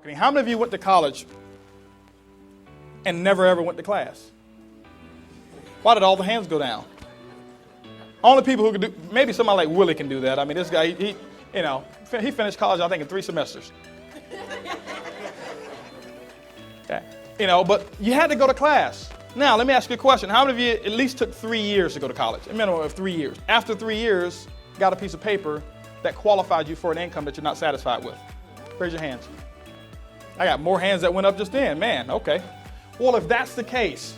marketing. How many of you went to college and never ever went to class? Why did all the hands go down? Only people who can do, maybe somebody like Willie can do that. I mean, this guy, he finished college, I think, in 3 semesters. Okay. But you had to go to class. Now, let me ask you a question. How many of you at least took 3 years to go to college? A minimum of 3 years. After 3 years, got a piece of paper that qualified you for an income that you're not satisfied with? Raise your hands. I got more hands that went up just then. Man, okay. Well, if that's the case,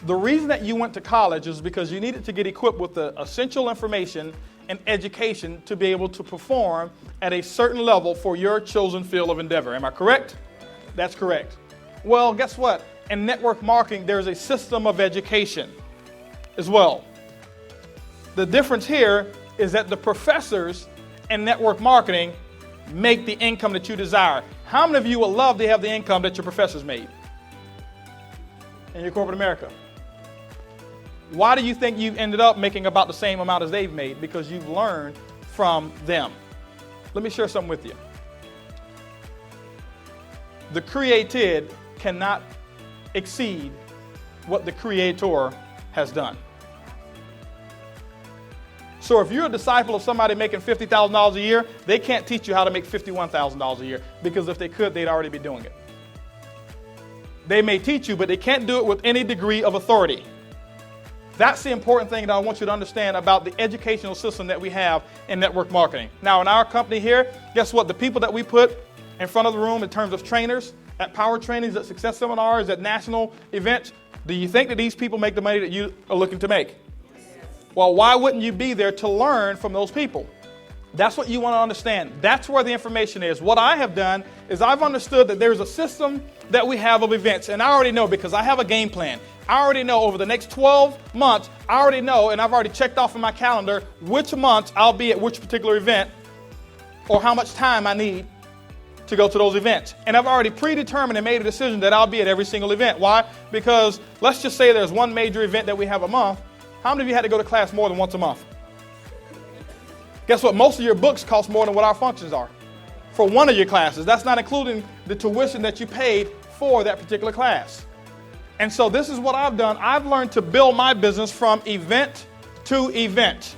the reason that you went to college is because you needed to get equipped with the essential information and education to be able to perform at a certain level for your chosen field of endeavor. Am I correct? That's correct. Well, guess what? In network marketing, there's a system of education as well. The difference here is that the professors in network marketing make the income that you desire. How many of you would love to have the income that your professors made in your corporate America? Why do you think you ended up making about the same amount as they've made? Because you've learned from them. Let me share something with you. The created cannot exceed what the creator has done. So if you're a disciple of somebody making $50,000 a year, they can't teach you how to make $51,000 a year, because if they could, they'd already be doing it. They may teach you, but they can't do it with any degree of authority. That's the important thing that I want you to understand about the educational system that we have in network marketing. Now, in our company here, guess what? The people that we put in front of the room in terms of trainers, at power trainings, at success seminars, at national events, do you think that these people make the money that you are looking to make? Well, why wouldn't you be there to learn from those people? That's what you want to understand. That's where the information is. What I have done is I've understood that there's a system that we have of events, and I already know because I have a game plan. I already know over the next 12 months, I already know, and I've already checked off in my calendar which months I'll be at which particular event or how much time I need to go to those events. And I've already predetermined and made a decision that I'll be at every single event. Why? Because let's just say there's one major event that we have a month. How many of you had to go to class more than once a month? Guess what? Most of your books cost more than what our functions are for one of your classes. That's not including the tuition that you paid for that particular class. And so this is what I've done. I've learned to build my business from event to event.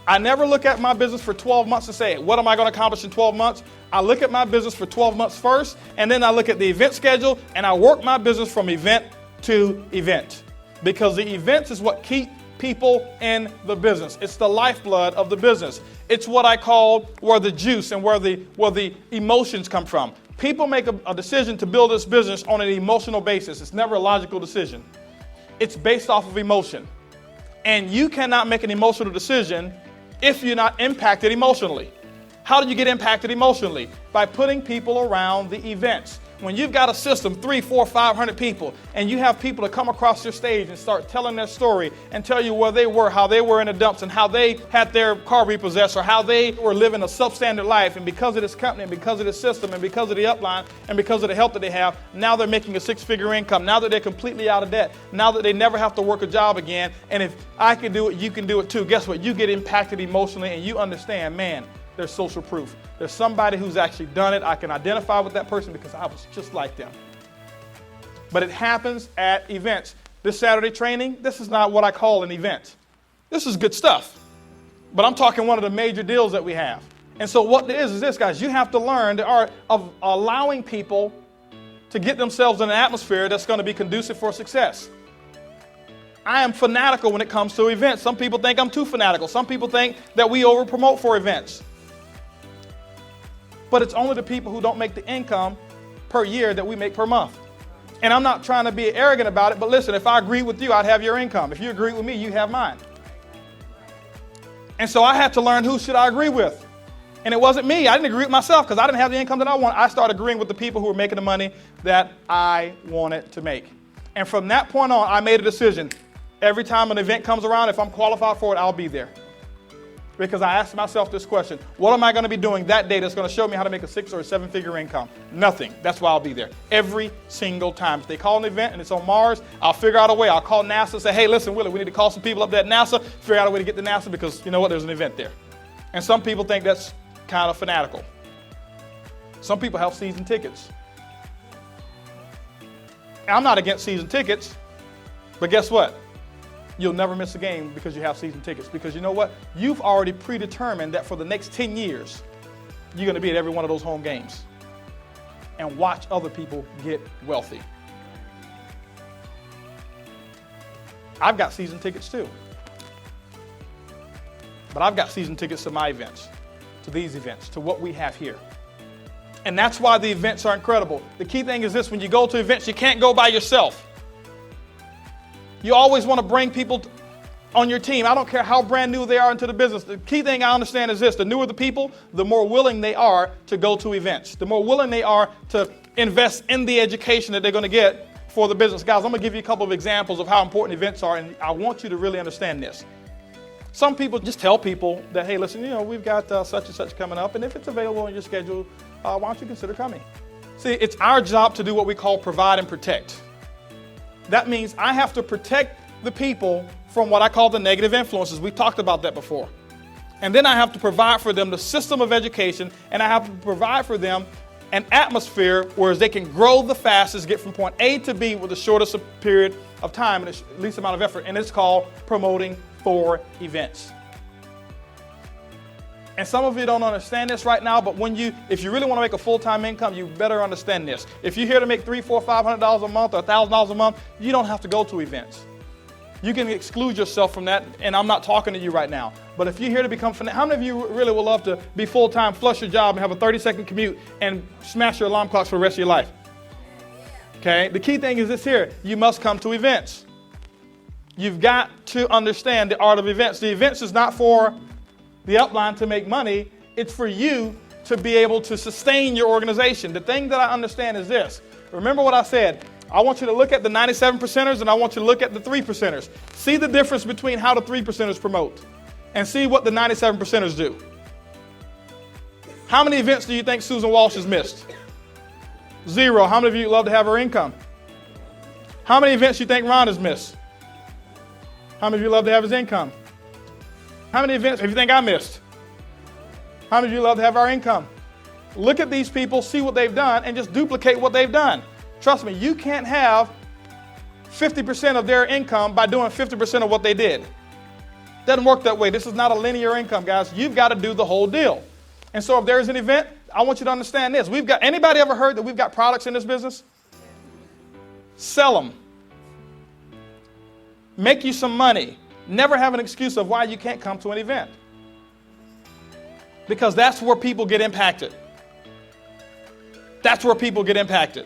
I never look at my business for 12 months and say, what am I going to accomplish in 12 months? I look at my business for 12 months first, and then I look at the event schedule, and I work my business from event to event. Because the events is what keep people in the business. It's the lifeblood of the business. It's what I call where the juice and where the emotions come from. People make a decision to build this business on an emotional basis. It's never a logical decision. It's based off of emotion. And you cannot make an emotional decision if you're not impacted emotionally. How do you get impacted emotionally? By putting people around the events. When you've got a system, 300, 400, 500 people, and you have people to come across your stage and start telling their story and tell you where they were, how they were in the dumps, and how they had their car repossessed, or how they were living a substandard life, and because of this company, and because of this system, and because of the upline, and because of the help that they have, now they're making a 6-figure income, now that they're completely out of debt, now that they never have to work a job again, and if I can do it, you can do it too. Guess what? You get impacted emotionally, and you understand, man, there's social proof. There's somebody who's actually done it. I can identify with that person because I was just like them. But it happens at events. This Saturday training, this is not what I call an event. This is good stuff. But I'm talking one of the major deals that we have. And so what it is this, guys. You have to learn the art of allowing people to get themselves in an atmosphere that's going to be conducive for success. I am fanatical when it comes to events. Some people think I'm too fanatical. Some people think that we over-promote for events. But it's only the people who don't make the income per year that we make per month. And I'm not trying to be arrogant about it, but listen, if I agree with you, I'd have your income. If you agree with me, you have mine. And so I had to learn who should I agree with. And it wasn't me. I didn't agree with myself because I didn't have the income that I want. I started agreeing with the people who were making the money that I wanted to make. And from that point on, I made a decision. Every time an event comes around, if I'm qualified for it, I'll be there. Because I asked myself this question: what am I going to be doing that day that's going to show me how to make a 6 or a 7-figure income? Nothing. That's why I'll be there every single time. If they call an event and it's on Mars, I'll figure out a way. I'll call NASA and say, hey, listen, Willie, we need to call some people up there at NASA, figure out a way to get to NASA because you know what, there's an event there. And some people think that's kind of fanatical. Some people have season tickets. I'm not against season tickets, but guess what? You'll never miss a game because you have season tickets. Because you know what? You've already predetermined that for the next 10 years, you're going to be at every one of those home games and watch other people get wealthy. I've got season tickets too. But I've got season tickets to my events, to these events, to what we have here. And that's why the events are incredible. The key thing is this: when you go to events, you can't go by yourself. You always want to bring people on your team. I don't care how brand new they are into the business. The key thing I understand is this: the newer the people, the more willing they are to go to events. The more willing they are to invest in the education that they're going to get for the business. Guys, I'm going to give you a couple of examples of how important events are, and I want you to really understand this. Some people just tell people that, hey, listen, we've got such and such coming up, and if it's available on your schedule, why don't you consider coming? See, it's our job to do what we call provide and protect. That means I have to protect the people from what I call the negative influences. We've talked about that before. And then I have to provide for them the system of education, and I have to provide for them an atmosphere where they can grow the fastest, get from point A to B with the shortest period of time and the least amount of effort. And it's called promoting for events. And some of you don't understand this right now, but if you really want to make a full-time income, you better understand this. If you're here to make $300, $400, $500 a month or $1,000 a month, you don't have to go to events. You can exclude yourself from that, and I'm not talking to you right now. But if you're here to become, how many of you really would love to be full-time, flush your job, and have a 30-second commute and smash your alarm clocks for the rest of your life? Okay, the key thing is this here: you must come to events. You've got to understand the art of events. The events is not for the upline to make money. It's for you to be able to sustain your organization. The thing that I understand is this. Remember what I said. I want you to look at the 97 percenters and I want you to look at the 3 percenters. See the difference between how the 3 percenters promote and see what the 97 percenters do. How many events do you think Susan Walsh has missed? 0. How many of you would love to have her income? How many events do you think Ron has missed? How many of you love to have his income? How many events do you think I missed? How many of you love to have our income? Look at these people, see what they've done, and just duplicate what they've done. Trust me, you can't have 50% of their income by doing 50% of what they did. Doesn't work that way. This is not a linear income, guys. You've got to do the whole deal. And so if there's an event, I want you to understand this. Anybody ever heard that we've got products in this business? Sell them. Make you some money. Never have an excuse of why you can't come to an event. Because that's where people get impacted. That's where people get impacted.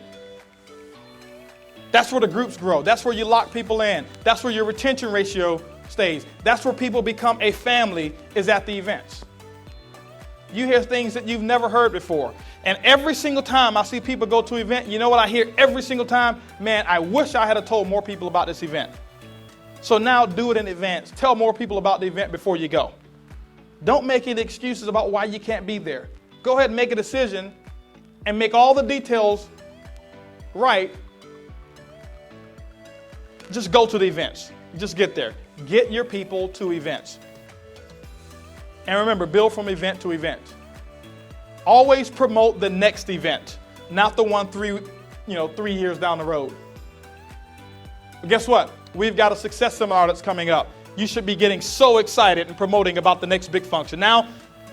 That's where the groups grow. That's where you lock people in. That's where your retention ratio stays. That's where people become a family, is at the events. You hear things that you've never heard before. And every single time I see people go to an event, you know what I hear every single time? Man, I wish I had told more people about this event. So now do it in advance. Tell more people about the event before you go. Don't make any excuses about why you can't be there. Go ahead and make a decision and make all the details right. Just go to the events. Just get there. Get your people to events. And remember, build from event to event. Always promote the next event, not the one 3 years down the road. But guess what? We've got a success seminar that's coming up. You should be getting so excited and promoting about the next big function. Now,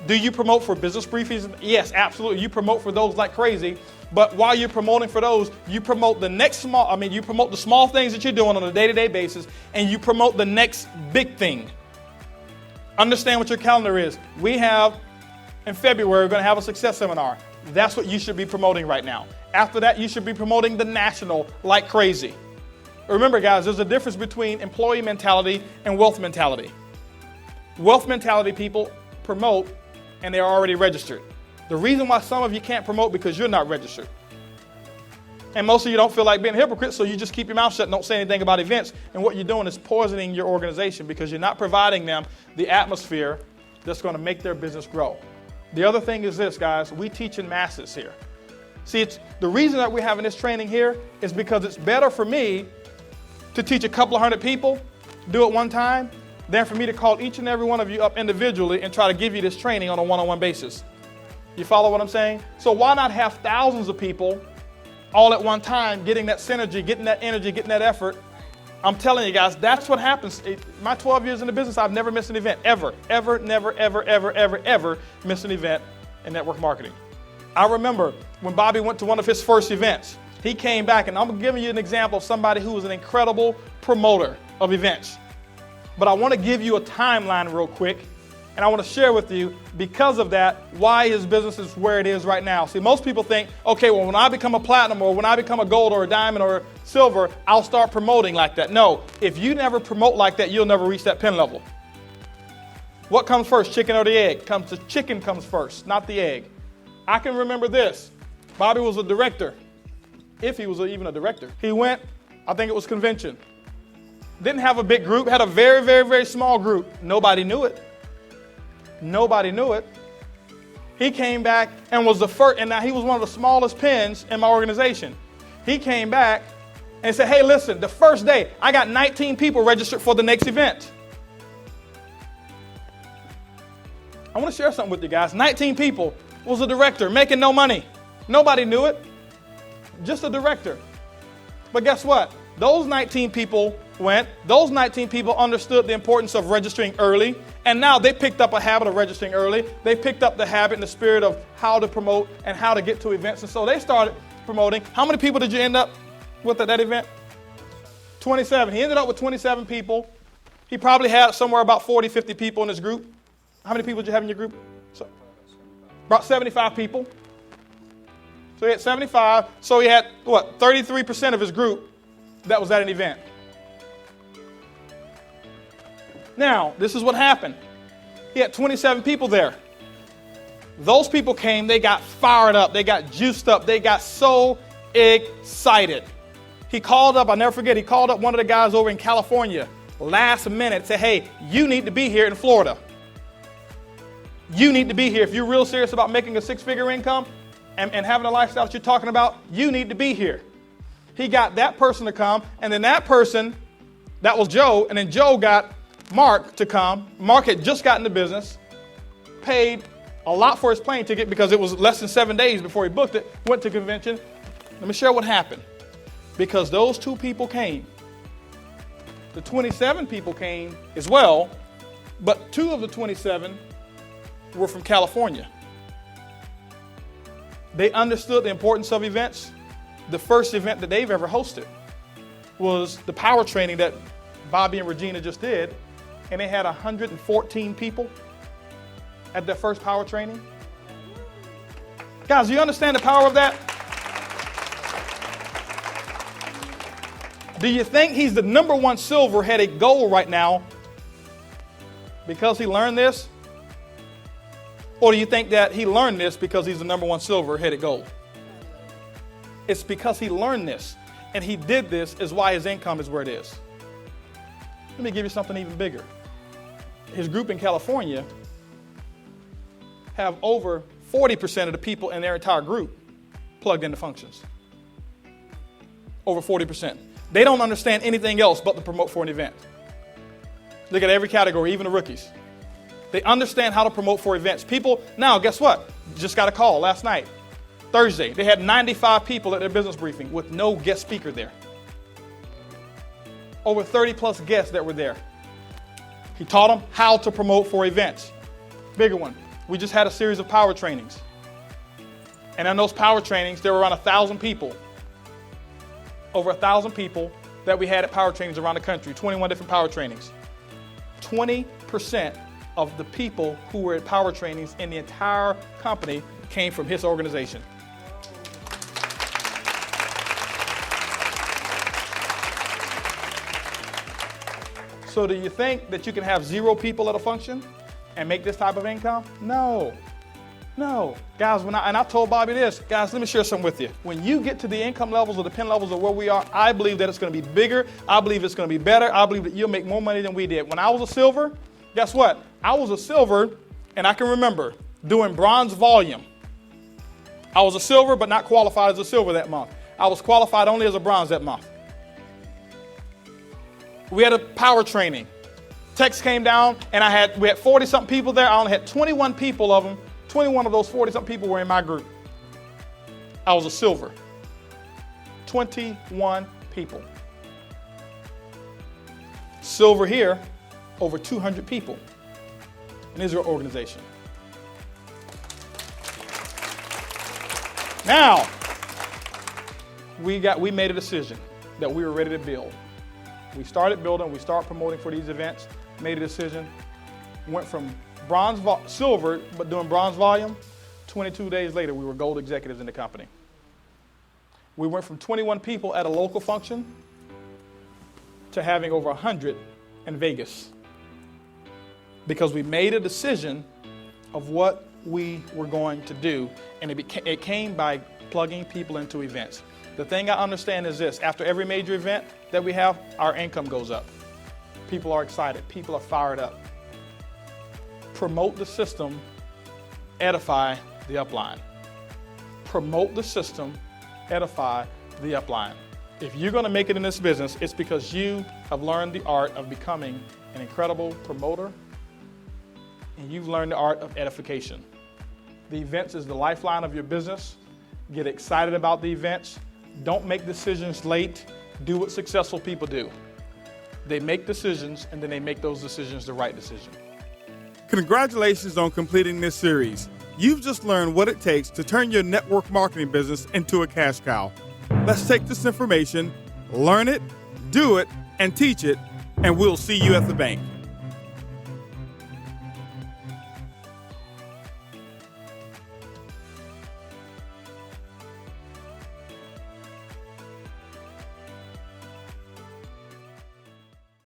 do you promote for business briefings? Yes, absolutely. You promote for those like crazy. But while you're promoting for those, you promote you promote the small things that you're doing on a day-to-day basis, and you promote the next big thing. Understand what your calendar is. We have, in February, we're going to have a success seminar. That's what you should be promoting right now. After that, you should be promoting the national like crazy. Remember, guys, there's a difference between employee mentality and wealth mentality. Wealth mentality people promote, and they're already registered. The reason why some of you can't promote because you're not registered. And most of you don't feel like being a hypocrite, so you just keep your mouth shut and don't say anything about events. And what you're doing is poisoning your organization because you're not providing them the atmosphere that's going to make their business grow. The other thing is this, guys, we teach in masses here. See, the reason that we're having this training here is because it's better for me to teach a couple of hundred people, do it one time, than for me to call each and every one of you up individually and try to give you this training on a one-on-one basis. You follow what I'm saying? So why not have thousands of people all at one time, getting that synergy, getting that energy, getting that effort. I'm telling you guys, that's what happens. My 12 years in the business, I've never missed an event, ever, never missed an event in network marketing. I remember when Bobby went to one of his first events, he came back, and I'm giving you an example of somebody who was an incredible promoter of events. But I want to give you a timeline real quick, and I want to share with you, because of that, why his business is where it is right now. See, most people think, okay, well, when I become a platinum or when I become a gold or a diamond or a silver, I'll start promoting like that. No, if you never promote like that, you'll never reach that pin level. What comes first, chicken or the egg? The chicken comes first, not the egg. I can remember this. Bobby was a director, if he was even a director. He went, I think it was convention. Didn't have a big group, had a very small group. Nobody knew it. Nobody knew it. He came back and was the first, and now he was one of the smallest pins in my organization. He came back and said, hey, listen, the first day, I got 19 people registered for the next event. I want to share something with you guys. 19 people, was a director making no money. Nobody knew it. Just a director. But guess what? Those 19 people went. Those 19 people understood the importance of registering early. And now they picked up a habit of registering early. They picked up the habit and the spirit of how to promote and how to get to events. And so they started promoting. How many people did you end up with at that event? 27. He ended up with 27 people. He probably had somewhere about 40, 50 people in his group. How many people did you have in your group? About 75 people. So he had 75. So he had, 33% of his group that was at an event. Now, this is what happened. He had 27 people there. Those people came, they got fired up, they got juiced up, they got so excited. He called up, I'll never forget, he called up one of the guys over in California last minute, said, hey, you need to be here in Florida. You need to be here. If you're real serious about making a six-figure income and having a lifestyle that you're talking about, you need to be here. He got that person to come, and then that person, that was Joe, and then Joe got Mark to come. Mark had just gotten the business, paid a lot for his plane ticket because it was less than 7 days before he booked it, went to convention. Let me share what happened. Because those two people came, the 27 people came as well, but 2 of the 27 were from California. They understood the importance of events. The first event that they've ever hosted was the power training that Bobby and Regina just did, and they had 114 people at their first power training. Guys, do you understand the power of that? Do you think he's the #1 silver-headed gold right now because he learned this? Or do you think that he learned this because he's the #1 silver-headed gold? It's because he learned this, and he did this is why his income is where it is. Let me give you something even bigger. His group in California have over 40% of the people in their entire group plugged into functions. Over 40%. They don't understand anything else but to promote for an event. Look at every category, even the rookies. They understand how to promote for events. People, now guess what? Just got a call last night, Thursday. They had 95 people at their business briefing with no guest speaker there. Over 30 plus guests that were there. He taught them how to promote for events. Bigger one. We just had a series of power trainings. And in those power trainings, there were around 1,000 people. Over 1,000 people that we had at power trainings around the country, 21 different power trainings. 20% of the people who were at power trainings in the entire company came from his organization. So do you think that you can have 0 people at a function and make this type of income? No. No. Guys, I told Bobby this, guys, let me share something with you. When you get to the income levels or the pin levels of where we are, I believe that it's going to be bigger. I believe it's going to be better. I believe that you'll make more money than we did. When I was a silver, guess what? I was a silver, and I can remember doing bronze volume. I was a silver, but not qualified as a silver that month. I was qualified only as a bronze that month. We had a power training. Text came down, and we had 40-something people there. I only had 21 people of them. 21 of those 40-something people were in my group. I was a silver. 21 people. Silver here, over 200 people in Israel organization. Now, we made a decision that we were ready to build. We started building, we started promoting for these events, made a decision, went from silver, but doing bronze volume. 22 days later, we were gold executives in the company. We went from 21 people at a local function to having over 100 in Vegas, because we made a decision of what we were going to do, and it came by plugging people into events. The thing I understand is this: after every major event that we have, our income goes up. People are excited, people are fired up. Promote the system, edify the upline. Promote the system, edify the upline. If you're going to make it in this business, it's because you have learned the art of becoming an incredible promoter, and you've learned the art of edification. The events is the lifeline of your business. Get excited about the events. Don't make decisions late. Do what successful people do. They make decisions, and then they make those decisions the right decision. Congratulations on completing this series. You've just learned what it takes to turn your network marketing business into a cash cow. Let's take this information, learn it, do it, and teach it, and we'll see you at the bank.